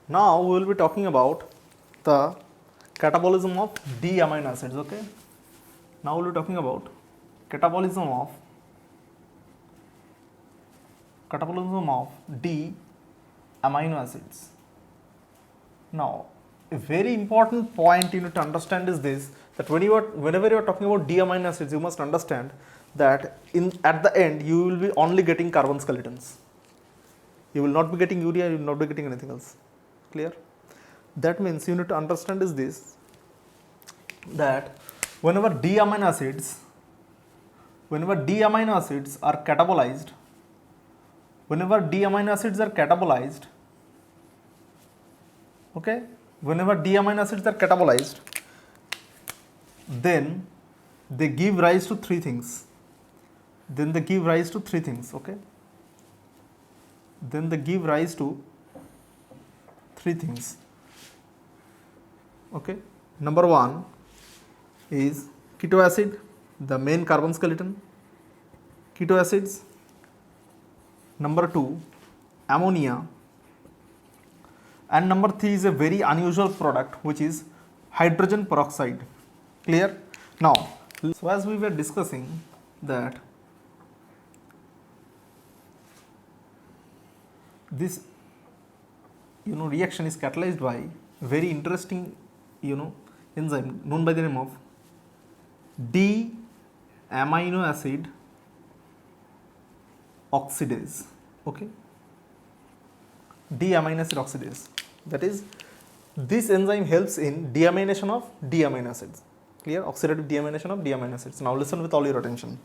Now we will be talking about the catabolism of D amino acids. Okay. Now we will be talking about catabolism of D amino acids. Now, a very important point you need to understand is this, that whenever you are talking about D amino acids, you must understand that at the end you will be only getting carbon skeletons. You will not be getting urea, you will not be getting anything else. Clear? That means you need to understand is this, that whenever D amino acids are catabolized, okay, whenever D amino acids are catabolized, then they give rise to three things. Okay. Then they give rise to three things. Okay. Number one is keto acid, the main carbon skeleton, keto acids. Number two, ammonia. And number three is a very unusual product, which is hydrogen peroxide. Clear? Now, so as we were discussing that this reaction is catalyzed by a very interesting enzyme known by the name of D amino acid oxidase. Okay, D amino acid oxidase. That is, this enzyme helps in deamination of D amino acids. Clear? Oxidative deamination of D amino acids. Now listen with all your attention.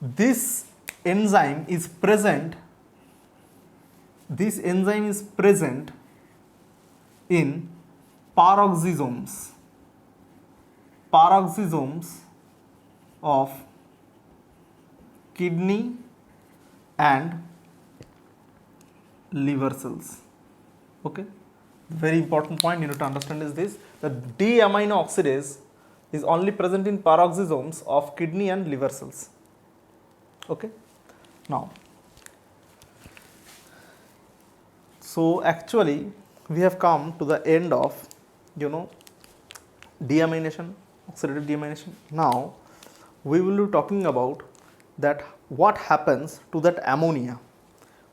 This enzyme is present in peroxisomes of kidney and liver cells. Okay, very important point you need to understand is this, that D amino oxidase is only present in peroxisomes of kidney and liver cells. Okay, now, so actually we have come to the end of deamination, oxidative deamination. Now we will be talking about that what happens to that ammonia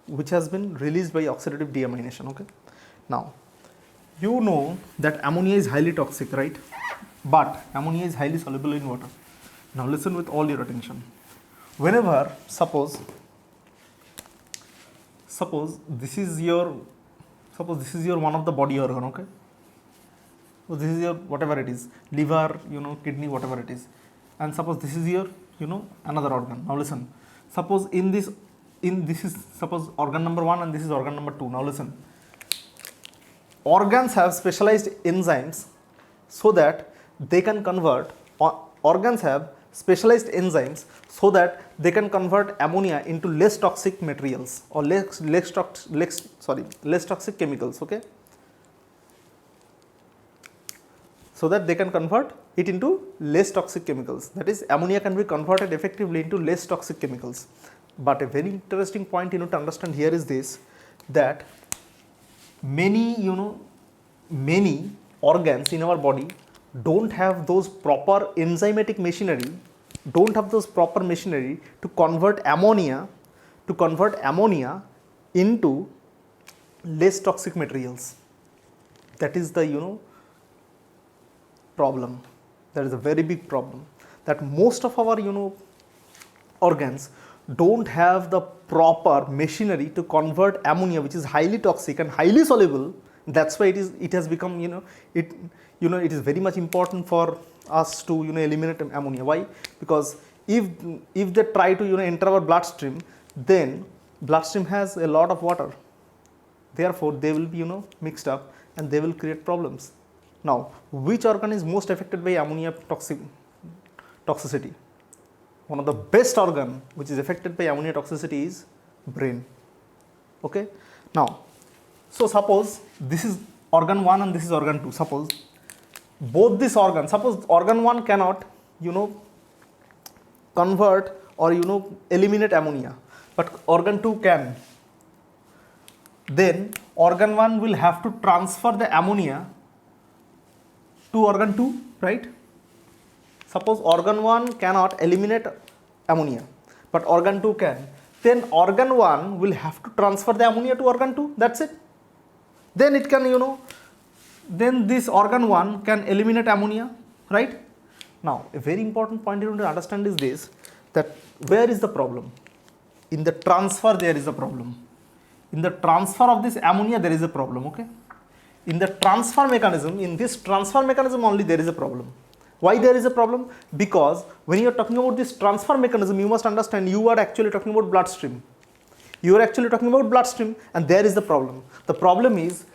which has been released by oxidative deamination. Okay, now you know that ammonia is highly toxic, right? But ammonia is highly soluble in water. Now listen with all your attention. Whenever suppose this is your one of the body organ. Okay, so this is your whatever it is, liver, kidney, whatever it is, and suppose this is your another organ. Now listen, suppose this is suppose organ number 1 and this is organ number 2. Now listen, organs have specialized enzymes so that they can convert ammonia into less toxic materials or less toxic chemicals. Okay, so that they can convert it into less toxic chemicals. That is, ammonia can be converted effectively into less toxic chemicals. But a very interesting point you need to understand here is this, that many organs in our body don't have those proper enzymatic machinery, to convert ammonia into less toxic materials. That is the problem. That is a very big problem, that most of our organs don't have the proper machinery to convert ammonia, which is highly toxic and highly soluble. That's why it has become it is very much important for us to eliminate ammonia. Why? Because if they try to enter our bloodstream, then bloodstream has a lot of water, therefore they will be mixed up and they will create problems. Now, which organ is most affected by ammonia toxicity? One of the best organ which is affected by ammonia toxicity is brain. Okay, now, so suppose this is organ 1 and this is organ 2. Suppose both these organs, suppose organ 1 cannot convert or eliminate ammonia, but organ 2 can. then organ 1 will have to transfer the ammonia to organ 2, right? Suppose organ 1 cannot eliminate ammonia, but organ 2 can. Then organ 1 will have to transfer the ammonia to organ 2. That's it. Then it can, then this organ 1 can eliminate ammonia, right? Now, a very important point you need to understand is this, that where is the problem? In the transfer there is a problem. In the transfer of this ammonia there is a problem, okay? In the transfer mechanism, in this transfer mechanism only there is a problem. Why there is a problem? Because when you are talking about this transfer mechanism, you must understand you are actually talking about bloodstream. You are actually talking about bloodstream, and there is the problem. The problem is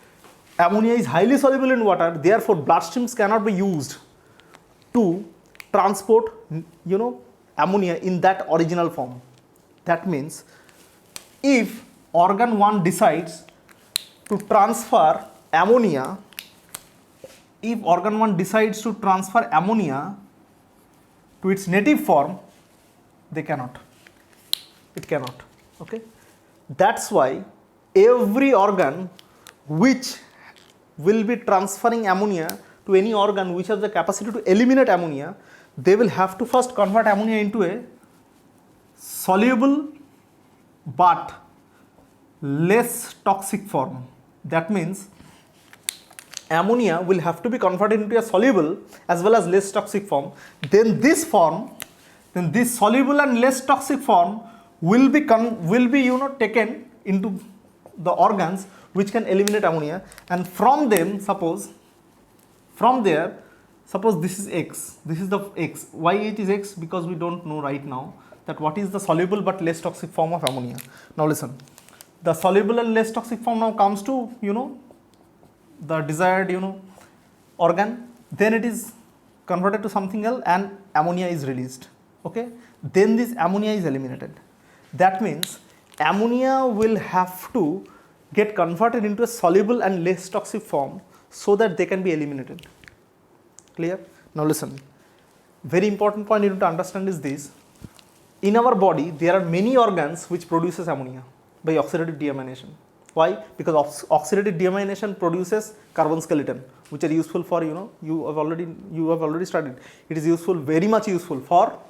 ammonia is highly soluble in water, therefore bloodstreams cannot be used to transport, ammonia in that original form. That means if organ 1 decides to transfer ammonia, if organ 1 decides to transfer ammonia to its native form, they cannot. It cannot. Okay. That's why every organ which will be transferring ammonia to any organ which has the capacity to eliminate ammonia, they will have to first convert ammonia into a soluble but less toxic form. That means ammonia will have to be converted into a soluble as well as less toxic form. Then this soluble and less toxic form will be taken into the organs which can eliminate ammonia, and from them, suppose this is X, this is the X. Why it is X? Because we don't know right now that what is the soluble but less toxic form of ammonia. Now listen, the soluble and less toxic form now comes to the desired organ, then it is converted to something else and ammonia is released. Okay, then this ammonia is eliminated. That means ammonia will have to get converted into a soluble and less toxic form so that they can be eliminated. Clear? Now listen, very important point you need to understand is this. In our body there are many organs which produces ammonia by oxidative deamination. Why? Because oxidative deamination produces carbon skeleton, which are useful for, you have already studied. It is useful, very much useful for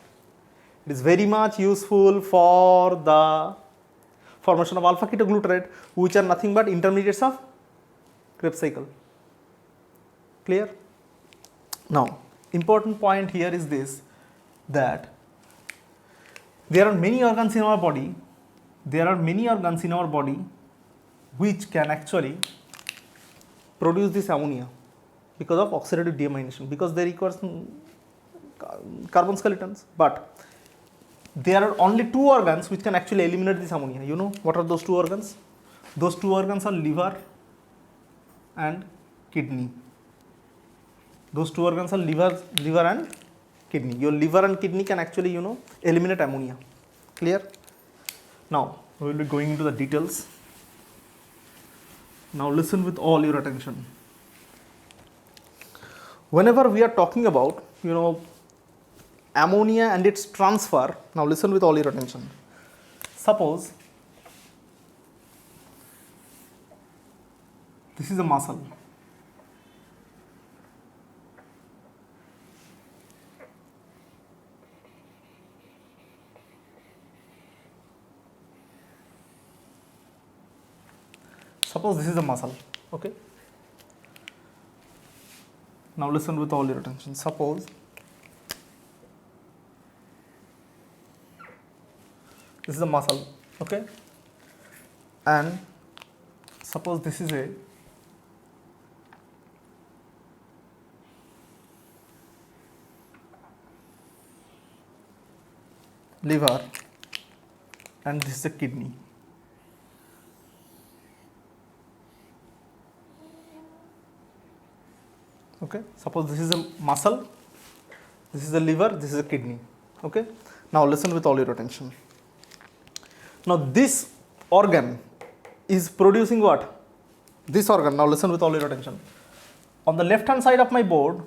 the formation of alpha ketoglutarate, which are nothing but intermediates of Krebs cycle. Clear? Now, important point here is this, that there are many organs in our body, which can actually produce this ammonia because of oxidative deamination, because they require carbon skeletons. But there are only 2 organs which can actually eliminate this ammonia. You know what are those 2 organs? Those 2 organs are liver and kidney. Those 2 organs are liver and kidney. Your liver and kidney can actually, eliminate ammonia. Clear? Now, we will be going into the details. Now listen with all your attention. Whenever we are talking about, ammonia and its transfer, now listen with all your attention. Suppose this is a muscle. Suppose this is a muscle, okay? Now listen with all your attention. Suppose this is a muscle, okay? And suppose this is a liver and this is a kidney. Okay, suppose this is a muscle, this is the liver, this is a kidney. Okay, now listen with all your attention. Now this organ is producing what? This organ, now listen with all your attention. On the left hand side of my board,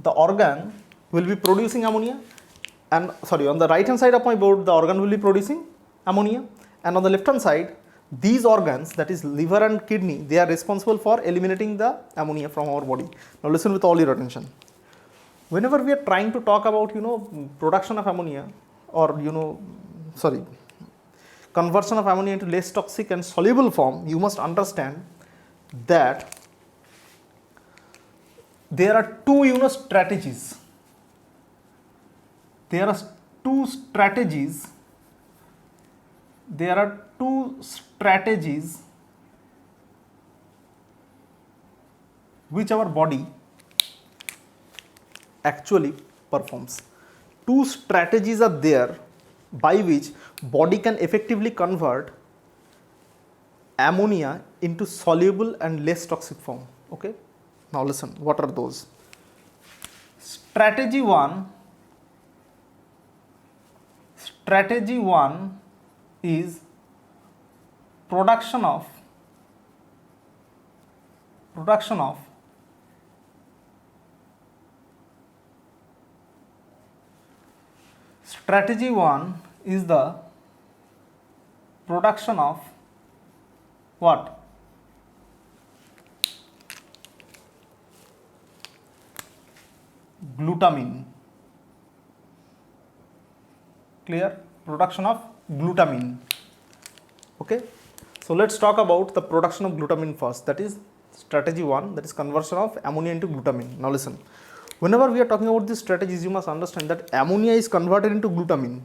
the organ will be producing ammonia, and on the right hand side of my board, the organ will be producing ammonia, and on the left hand side, these organs, that is liver and kidney, they are responsible for eliminating the ammonia from our body. Now listen with all your attention. Whenever we are trying to talk about, production of ammonia, or conversion of ammonia into less toxic and soluble form, you must understand that there are two, strategies. There are two strategies. There are two strategies which our body actually performs. Two strategies are there by which body can effectively convert ammonia into soluble and less toxic form. Okay, now listen, what are those? Strategy one is production of strategy one is the production of what? Glutamine. Clear? Production of glutamine. Okay, so let's talk about the production of glutamine first. That is strategy one, that is conversion of ammonia into glutamine. Now listen, whenever we are talking about these strategies, you must understand that ammonia is converted into glutamine.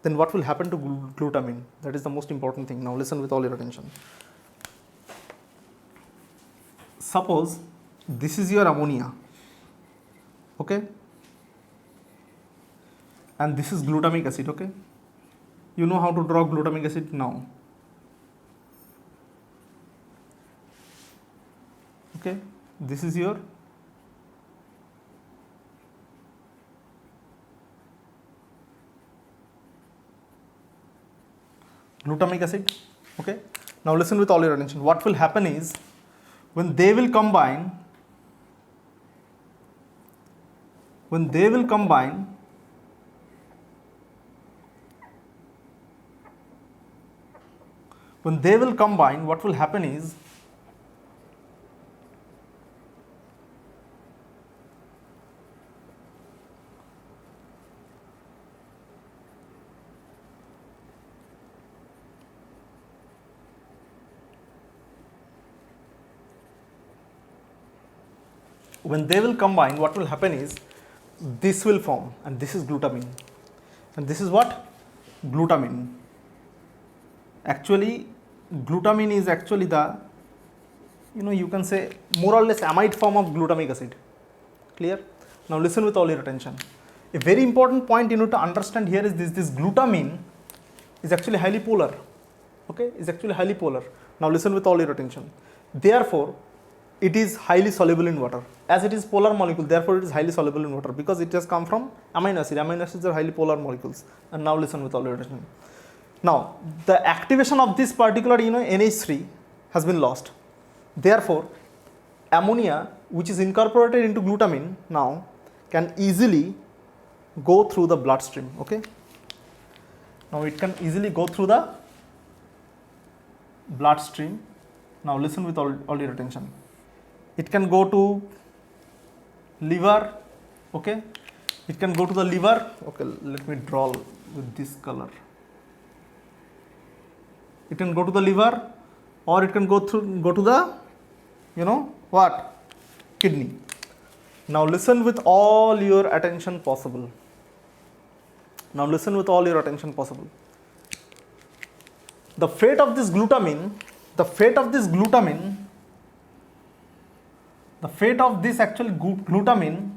Then what will happen to glutamine? That is the most important thing. Now listen with all your attention. Suppose this is your ammonia, okay, and this is glutamic acid. Okay, you know how to draw glutamic acid now. Okay, this is your glutamic acid. Okay, now listen with all your attention. What will happen is, when they will combine, what will happen is, this will form, and this is glutamine, and this is what? Glutamine. Actually, glutamine is actually the, you can say more or less amide form of glutamic acid. Clear? Now listen with all your attention. A very important point you need to understand here is this glutamine is actually highly polar. Okay, is actually highly polar. Now listen with all your attention. Therefore, it is highly soluble in water. As it is polar molecule, therefore it is highly soluble in water, because it has come from amino acid. Amino acids are highly polar molecules. And now listen with all your attention. Now, the activation of this particular, NH3 has been lost. Therefore, ammonia, which is incorporated into glutamine, now can easily go through the bloodstream. Okay, now it can easily go through the bloodstream. Now listen with all your attention. It can go to liver. Okay, it can go to the liver. Okay, let me draw with this color. It can go to the liver, or it can go to the, what? Kidney. Now listen with all your attention possible. The fate of this glutamine, glutamine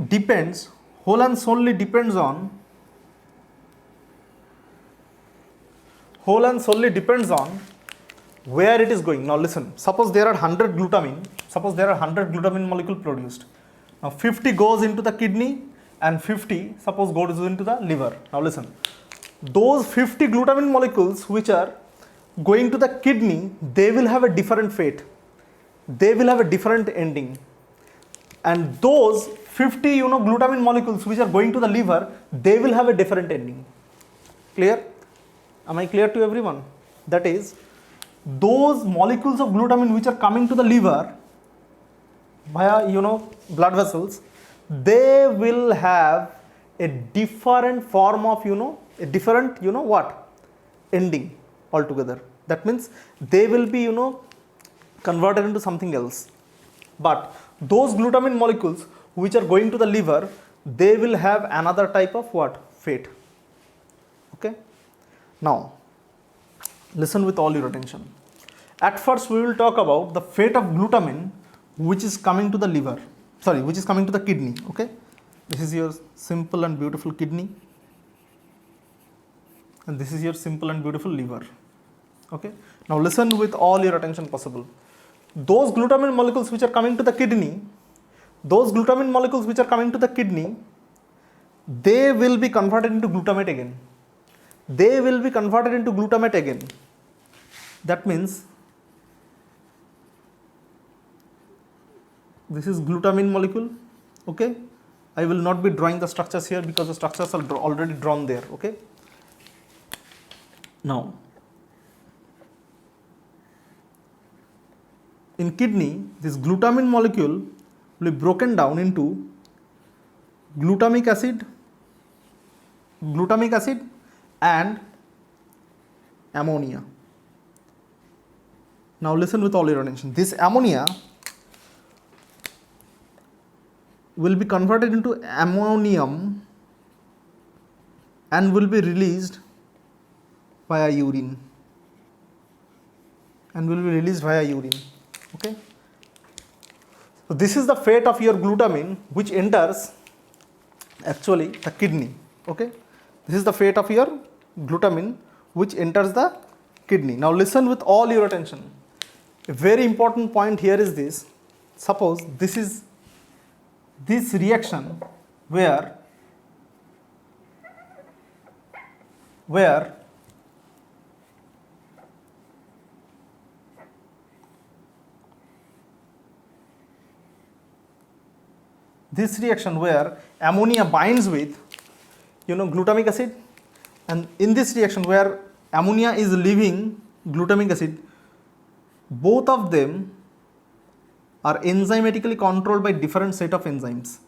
depends, whole and solely depends on where it is going. Now listen, suppose there are 100 glutamine molecule produced. Now 50 goes into the kidney and 50 suppose goes into the liver. Now listen, those 50 glutamine molecules which are going to the kidney, they will have a different fate. They will have a different ending. And those 50 glutamine molecules which are going to the liver, they will have a different ending. Clear? Am I clear to everyone? That is, those molecules of glutamine which are coming to the liver via blood vessels, they will have a different form of a different what ending altogether. That means they will be converted into something else. But those glutamine molecules which are going to the liver, they will have another type of what fate. Okay, now listen with all your attention. At first we will talk about the fate of glutamine which is coming to the liver, which is coming to the kidney. Okay, this is your simple and beautiful kidney, and this is your simple and beautiful liver. Okay, now listen with all your attention possible. Those glutamine molecules which are coming to the kidney, they will be converted into glutamate again. That means this is glutamine molecule. Okay, I will not be drawing the structures here because the structures are already drawn there. Okay, now in kidney, this glutamine molecule will be broken down into glutamic acid and ammonia. Now listen with all your attention. This ammonia will be converted into ammonium and will be released via urine. Okay, so this is the fate of your glutamine which enters actually the kidney. Okay, this is the fate of your glutamine which enters the kidney. Now listen with all your attention. A very important point here is this. Suppose this is this reaction where ammonia binds with glutamic acid, and in this reaction where ammonia is leaving glutamic acid, both of them are enzymatically controlled by different set of enzymes.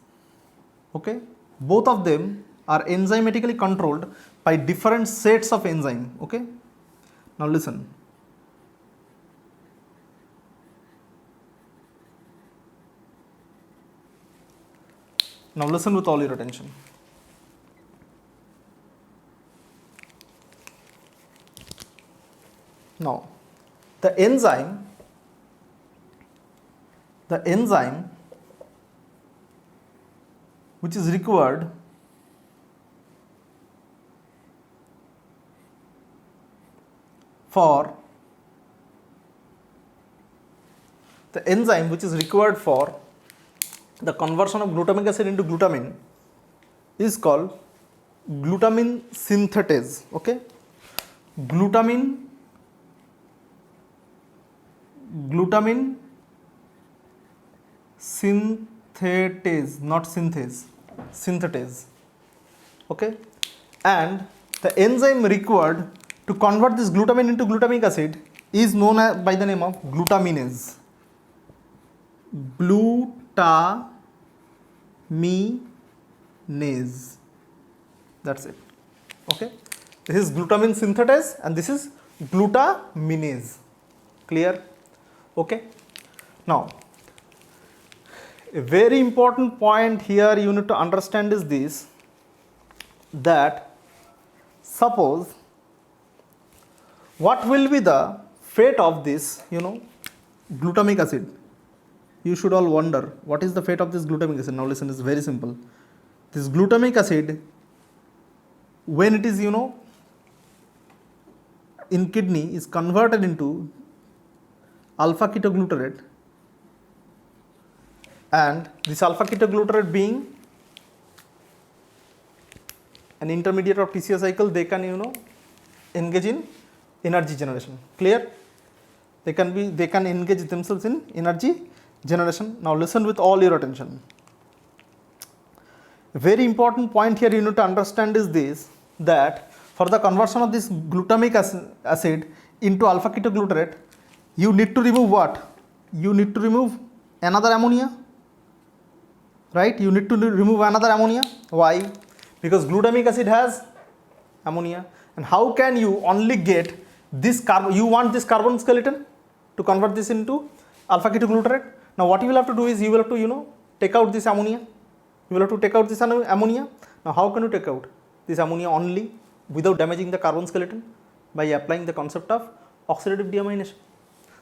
Okay, both of them are enzymatically controlled by different sets of enzyme. Okay, now listen. Now listen with all your attention. Now the enzyme which is required for the conversion of glutamic acid into glutamine is called glutamine synthetase. Okay, glutamine synthetase, not synthase, synthetase. Okay, and the enzyme required to convert this glutamine into glutamic acid is known by the name of glutaminase. Glutaminase. That's it. Okay, this is glutamine synthetase and this is glutaminase. Clear? Okay, now a very important point here you need to understand is this, that suppose what will be the fate of this glutamic acid. You should all wonder what is the fate of this glutamic acid. Now listen, it's very simple. This glutamic acid, when it is in kidney, is converted into alpha ketoglutarate, and this alpha ketoglutarate being an intermediate of TCA cycle, they can engage in energy generation. Clear? They can engage themselves in energy generation. Now listen with all your attention. A very important point here you need to understand is this, that for the conversion of this glutamic acid into alpha ketoglutarate, you need to remove what? You need to remove another ammonia, right? You need to remove another ammonia. Why? Because glutamic acid has ammonia. And how can you only get this carbon? You want this carbon skeleton to convert this into alpha ketoglutarate. Now what you will have to do is you will have to take out this ammonia. You will have to take out this ammonia. Now how can you take out this ammonia only without damaging the carbon skeleton? By applying the concept of oxidative deamination.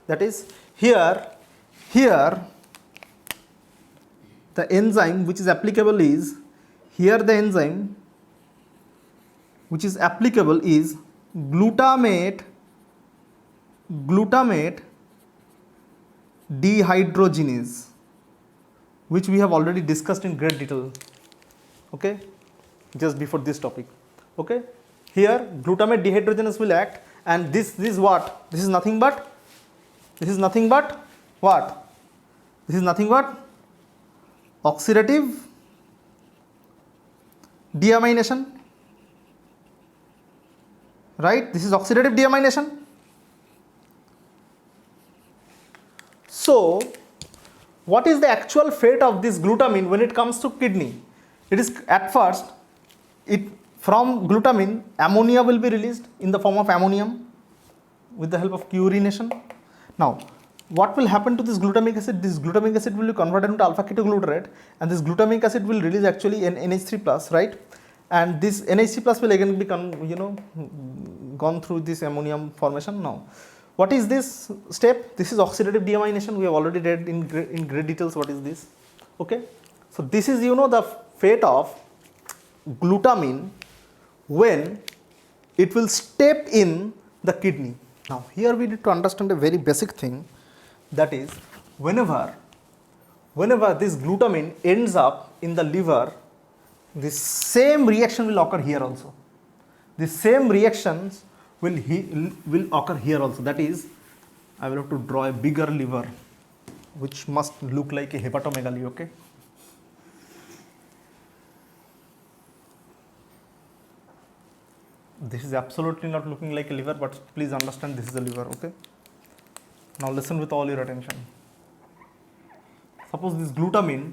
That is, here the enzyme which is applicable is, here the enzyme which is applicable is glutamate dehydrogenase, which we have already discussed in great detail, okay, just before this topic. Okay, here glutamate dehydrogenase will act, and this is what? This is nothing but what? This is nothing but oxidative deamination, right? This is oxidative deamination. So what is the actual fate of this glutamine when it comes to kidney? It is, at first, from glutamine ammonia will be released in the form of ammonium with the help of urination. Now what will happen to this glutamic acid? This glutamic acid will be converted into alpha ketoglutarate, and this glutamic acid will release actually an NH3 plus, right? And this NH3 plus will again become gone through this ammonium formation. Now what is this step? This is oxidative deamination. We have already read in great details what is this. Okay, so this is the fate of glutamine when it will step in the kidney. Now here we need to understand a very basic thing, that is, whenever this glutamine ends up in the liver, the same reaction will occur here also. The same reactions will occur here also. That is, I will have to draw a bigger liver which must look like a hepatomegaly. Okay, this is absolutely not looking like a liver, but please understand this is a liver. Okay, now listen with all your attention. Suppose this glutamine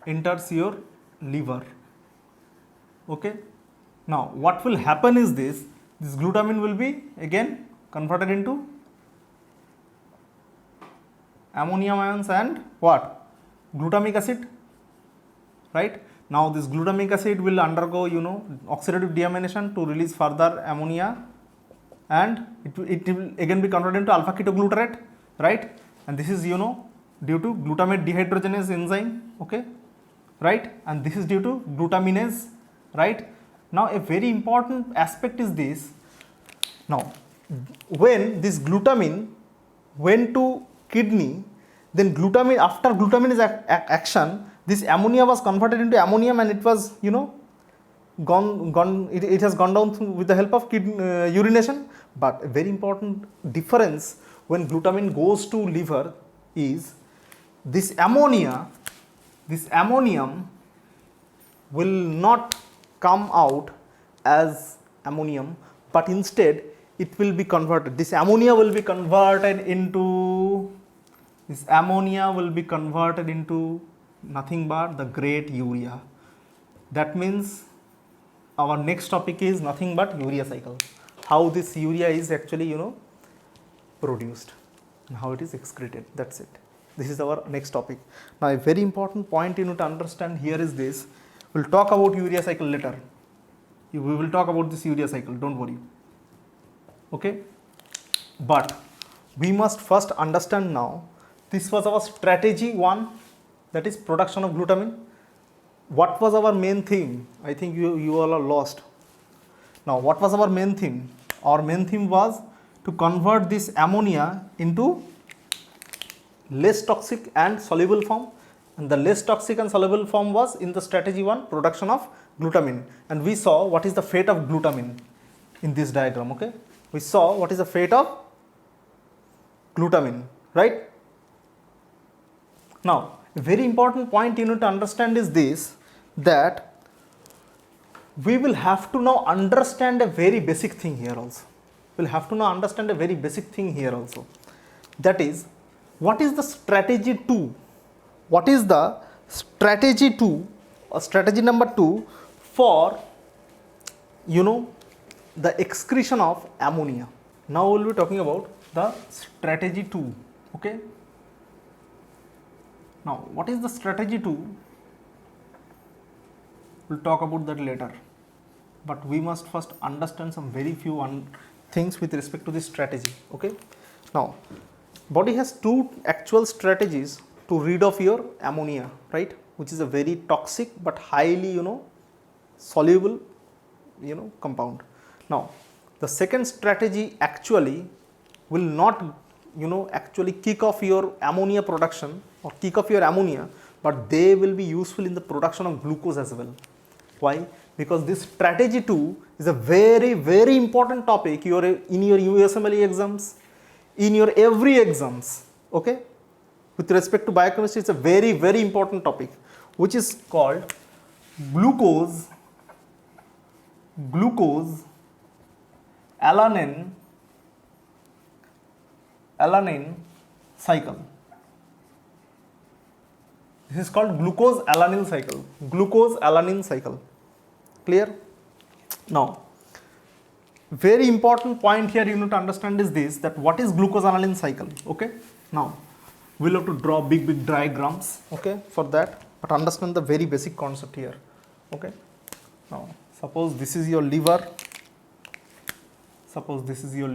enters, your liver. Okay, now what will happen is this glutamine will be again converted into ammonium ions and what? Glutamic acid, right? Now this glutamic acid will undergo oxidative deamination to release further ammonia, and it will again be converted into alpha ketoglutarate, right? And this is due to glutamate dehydrogenase enzyme, okay, right? And this is due to glutaminase, right? Now a very important aspect is this. Now when this glutamine went to kidney, then glutamine, after glutaminase action, this ammonia was converted into ammonium, and it was it has gone down with the help of urination. But a very important difference when glutamine goes to liver is this ammonium will not come out as ammonium, but instead it will be converted. This ammonia will be converted into nothing but the great urea. That means our next topic is nothing but urea cycle. How this urea is actually produced and how it is excreted. That's it. This is our next topic. Now a very important point you need to understand here is this. We'll talk about urea cycle later. We will talk about this urea cycle, don't worry. Okay, but we must first understand now, this was our strategy 1, that is production of glutamine. What was our main theme? I think you all are lost. Now what was our main theme? Our main theme was to convert this ammonia into less toxic and soluble form, and the less toxic and soluble form was in the strategy 1, production of glutamine. And we saw what is the fate of glutamine in this diagram. Okay, we saw what is the fate of glutamine, right? Now a very important point you need to understand is this, that we will have to now understand a very basic thing here also. We'll have to now understand a very basic thing here also. That is, what is the strategy 2? What is the strategy 2 or strategy number 2 for the excretion of ammonia? Now we'll be talking about the strategy 2. Okay. Now what is the strategy 2? We'll talk about that later, but we must first understand some very few things with respect to this strategy. Okay. Now body has two actual strategies to rid of your ammonia, right, which is a very toxic but highly soluble compound. Now the second strategy actually will not actually kick off your ammonia production or kick off your ammonia, but they will be useful in the production of glucose as well. Why? Because this strategy 2 is a very, very important topic in your USMLE exams, in your every exams. Okay, with respect to biochemistry, it's a very, very important topic, which is called glucose alanine cycle. This is called glucose alanine cycle. Clear? Now very important point here you need to understand is this, that what is glucose alanine cycle. Okay. Now we'll have to draw big diagrams, okay, for that, but understand the very basic concept here. Okay. Now suppose this is your liver, this is your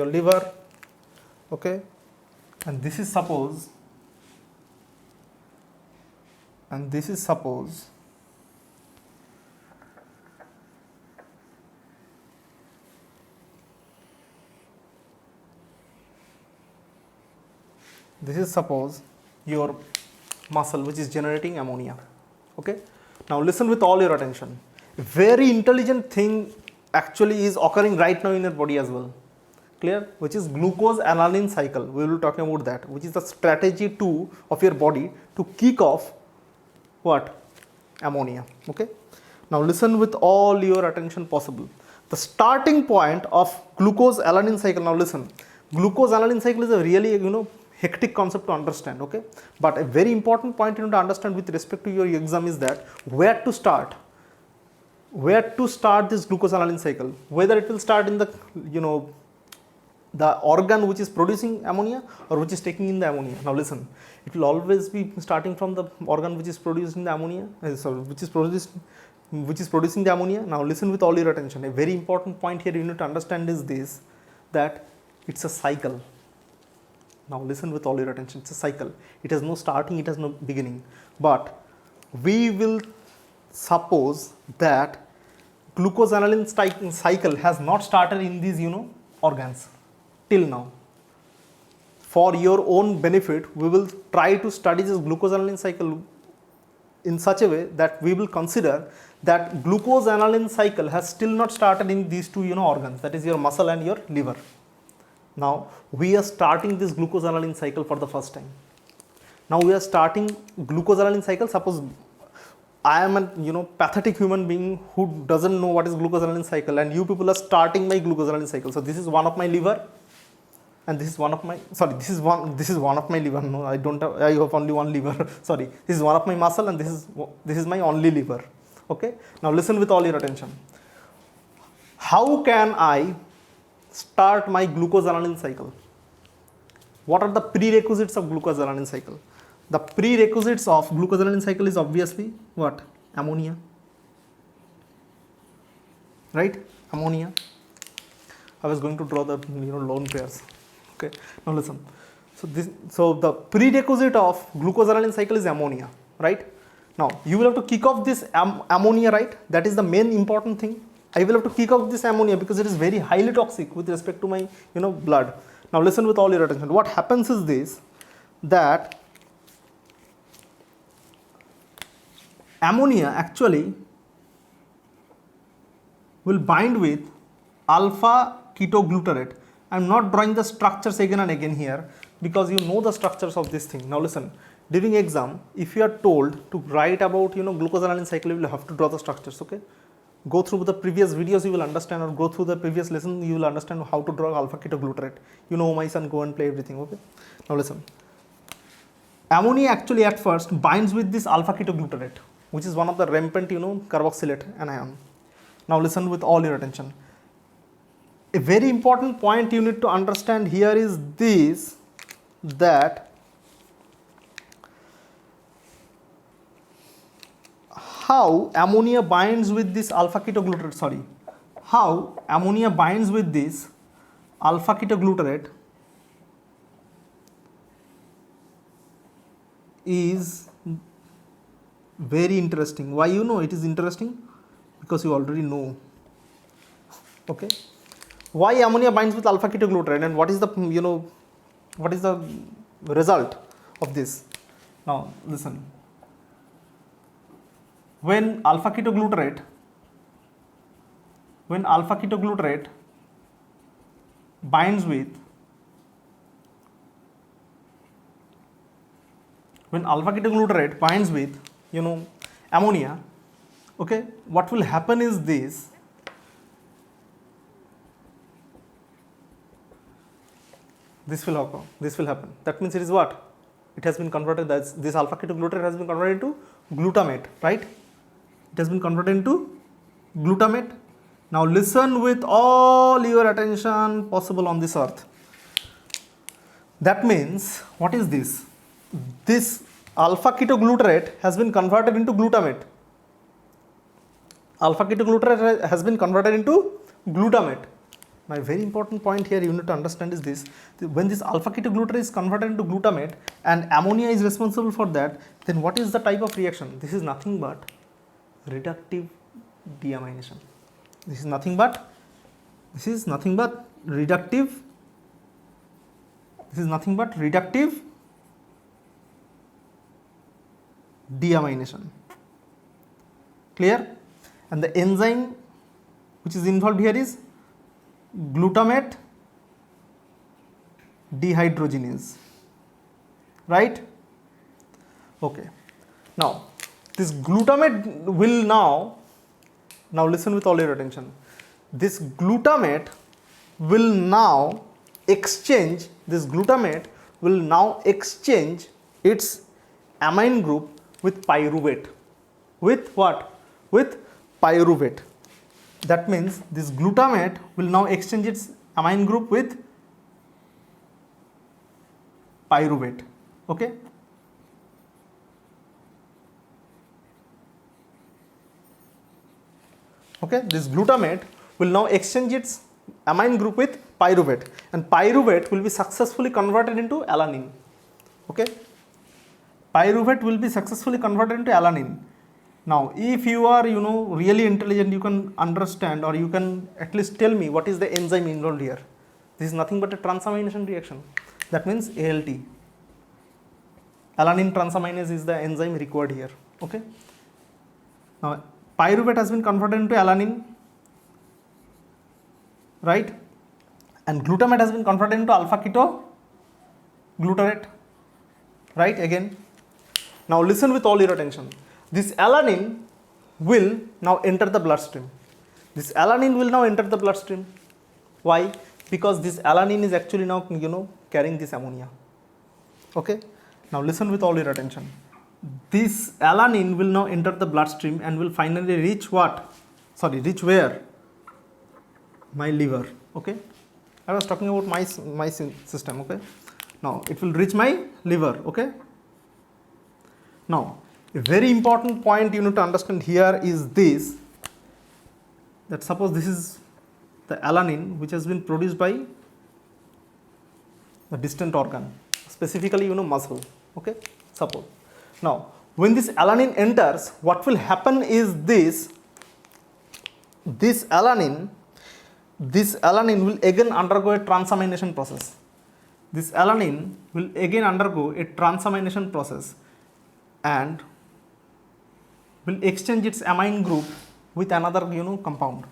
liver, okay, and this is suppose your muscle which is generating ammonia. Okay. Now listen with all your attention. A very intelligent thing actually is occurring right now in your body as well. Clear? Which is glucose alanine cycle. We will be talking about that, which is the strategy 2 of your body to kick off what? Ammonia. Okay. Now listen with all your attention possible. The starting point of glucose alanine cycle. Now listen, glucose alanine cycle is a really hectic concept to understand. Okay, but a very important point you need to understand with respect to your exam is that where to start this glucose alanine cycle, whether it will start in the the organ which is producing ammonia or which is taking in the ammonia. Now listen, it will always be starting from the organ which is producing the ammonia, which is producing the ammonia. Now listen with all your attention. A very important point here you need to understand is this, that it's a cycle. Now listen with all your attention. It's a cycle. It has no starting, it has no beginning. But we will suppose that glucose alanine cycle has not started in these organs till now. For your own benefit, we will try to study this glucose alanine cycle in such a way that we will consider that glucose alanine cycle has still not started in these two organs, that is your muscle and your liver. Now we are starting this glucose alanine cycle for the first time. Now we are starting glucose alanine cycle. Suppose I am a pathetic human being who doesn't know what is glucose alanine cycle, and you people are starting my glucose alanine cycle. So this is one of my liver, and this is one of my this is one of my liver. No, I have only one liver. Sorry, this is one of my muscle, and this is my only liver. Okay. Now listen with all your attention. How can I start my glucose alanine cycle? What are the prerequisites of glucose alanine cycle? The prerequisites of glucose alanine cycle is obviously what? Ammonia. Right? Ammonia. I was going to draw the lone pairs. Okay. Now listen. So the prerequisite of glucose alanine cycle is ammonia. Right? Now you will have to kick off this ammonia, right? That is the main important thing. I will have to kick off this ammonia because it is very highly toxic with respect to my blood. Now listen with all your attention. What happens is this, that ammonia actually will bind with alpha ketoglutarate. I am not drawing the structures again and again here because you know the structures of this thing. Now listen, during exam, if you are told to write about glucosamine cycle, you will have to draw the structures. Okay, go through the previous videos, you will understand, or go through the previous lesson, you will understand how to draw alpha ketoglutarate. My son, go and play everything. Okay, now listen, ammonia actually at first binds with this alpha ketoglutarate, which is one of the rampant carboxylate anion. Now listen with all your attention. A very important point you need to understand here is this, that how ammonia binds with this alpha ketoglutarate, how ammonia binds with this alpha ketoglutarate is very interesting. Why it is interesting? Because you already know. Okay, why ammonia binds with alpha ketoglutarate and what is the what is the result of this? Now listen, when alpha ketoglutarate binds with ammonia, okay, what will happen is this, this will happen. That means it is what? It has been converted, this alpha ketoglutarate has been converted into glutamate, right? It has been converted into glutamate. Now listen with all your attention possible on this earth. That means, what is this? This alpha ketoglutarate has been converted into glutamate. Alpha ketoglutarate has been converted into glutamate. Now, a very important point here you need to understand is this: when this alpha ketoglutarate is converted into glutamate and ammonia is responsible for that, then what is the type of reaction? This is nothing but reductive deamination. This is nothing but reductive deamination. Clear? And the enzyme which is involved here is glutamate dehydrogenase, right? Okay, now this glutamate will now listen with all your attention, this glutamate will now exchange its amine group with pyruvate. With what? With pyruvate. That means this glutamate will now exchange its amine group with pyruvate. Okay, this glutamate will now exchange its amine group with pyruvate, and pyruvate will be successfully converted into alanine. Okay, pyruvate will be successfully converted into alanine. Now, if you are really intelligent, you can understand, or you can at least tell me what is the enzyme involved here. This is nothing but a transamination reaction. That means ALT. Alanine transaminase is the enzyme required here. Okay. Now, pyruvate has been converted into alanine, right? And glutamate has been converted into alpha ketoglutarate, right? Again. Now, listen with all your attention. This alanine will now enter the bloodstream. Why? Because this alanine is actually now carrying this ammonia. Okay. Now listen with all your attention. This alanine will now enter the bloodstream and will finally reach what? Reach where? My liver. Okay. I was talking about my system. Okay. Now it will reach my liver. Okay. Now, a very important point you need to understand here is this, that suppose this is the alanine which has been produced by the distant organ, specifically muscle. Okay, suppose. Now, When this alanine enters, what will happen is this alanine will again undergo a transamination process. This alanine will again undergo a transamination process and will exchange its amine group with another compound.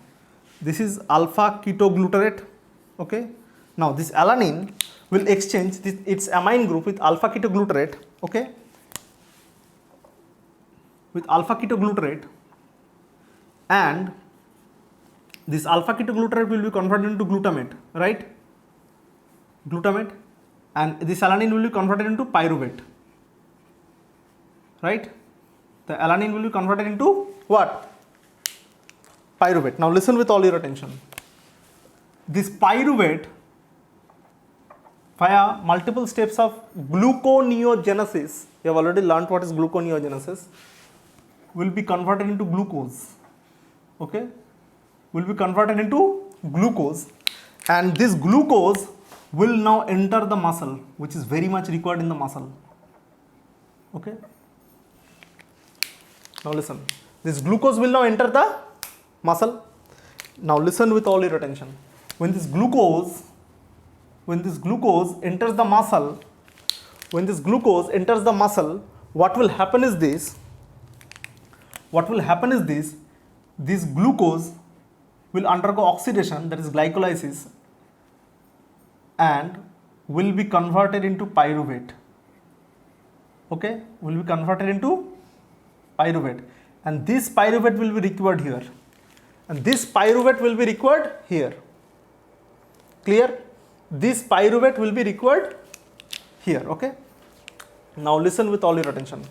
This is alpha ketoglutarate. Okay. Now this alanine will exchange its amine group with alpha ketoglutarate. Okay. With alpha ketoglutarate, and this alpha ketoglutarate will be converted into glutamate, right? Glutamate, and this alanine will be converted into pyruvate, right? The alanine will be converted into what? Pyruvate. Now listen with all your attention. This pyruvate, via multiple steps of gluconeogenesis, you have already learnt what is gluconeogenesis, will be converted into glucose. Okay, will be converted into glucose, and this glucose will now enter the muscle, which is very much required in the muscle. Okay, now listen, this glucose will now enter the muscle. Now listen with all your attention. When this glucose enters the muscle, what will happen is this. This glucose will undergo oxidation, that is glycolysis, and will be converted into pyruvate. Okay, will be converted into pyruvate, and this pyruvate will be required here, and this pyruvate will be required here. Clear? This pyruvate will be required here. Okay, now listen with all your attention.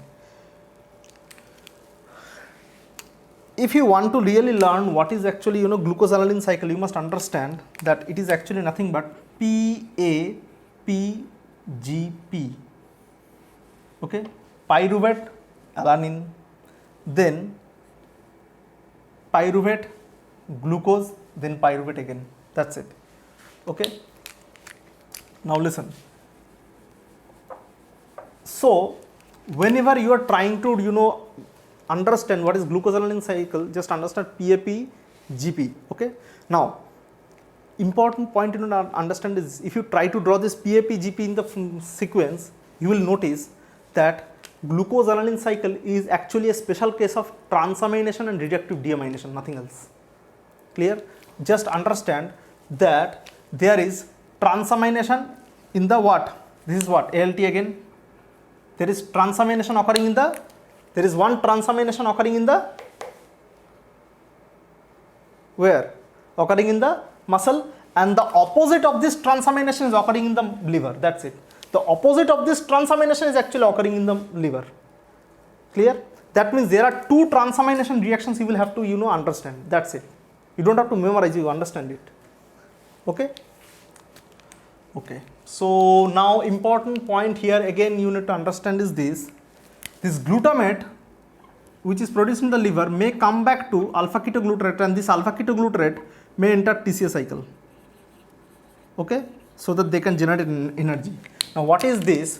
If you want to really learn what is actually glucose-alanine cycle, you must understand that it is actually nothing but PAPGP. Okay, pyruvate, alanine, then pyruvate, glucose, then pyruvate again. That's it. Okay. Now listen. So whenever you are trying to understand what is glucose-alanine cycle, just understand PAPGP. Okay. Now, important point to understand is, if you try to draw this PAPGP in the sequence, you will notice that glucose-alanine cycle is actually a special case of transamination and reductive deamination, nothing else. Clear? Just understand that there is transamination in the what? This is what? ALT again. There is transamination occurring in the, there is one transamination occurring in the, where? Occurring in the muscle, and the opposite of this transamination is occurring in the liver. That's it. The opposite of this transamination is actually occurring in the liver. Clear? That means there are two transamination reactions you will have to understand. That's it. You don't have to memorize, you understand it. Okay? Okay. So now important point here again you need to understand is this. This glutamate, which is produced in the liver, may come back to alpha ketoglutarate, and this alpha ketoglutarate may enter TCA cycle. Okay, so that they can generate energy. Now what is this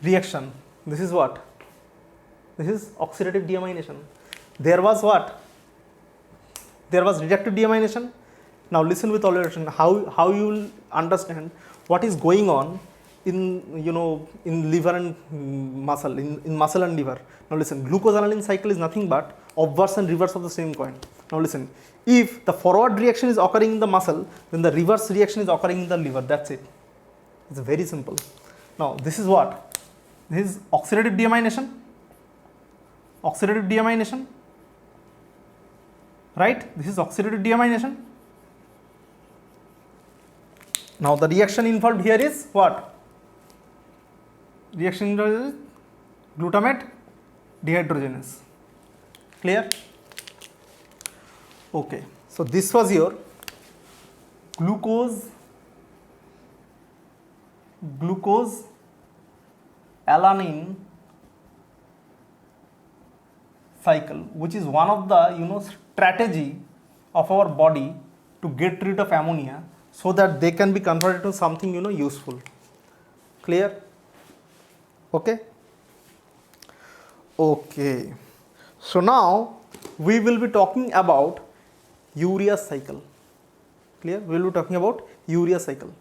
reaction? This is what? This is oxidative deamination. There was what? There was reductive deamination. Now listen with all your attention how you will understand what is going on in in liver and muscle, in muscle and liver. Now listen, glucose-alanine cycle is nothing but obverse and reverse of the same coin. Now listen, if the forward reaction is occurring in the muscle, then the reverse reaction is occurring in the liver. That's it. It's very simple. Now this is what? This is oxidative deamination. Oxidative deamination. Right? This is oxidative deamination. Now the reaction involved here is what? Reaction involved is glutamate dehydrogenase. Clear? Okay. So this was your glucose alanine cycle, which is one of the strategy of our body to get rid of ammonia, so that they can be converted to something useful. Clear? Okay. Okay. So now we will be talking about urea cycle. Clear? We will be talking about urea cycle.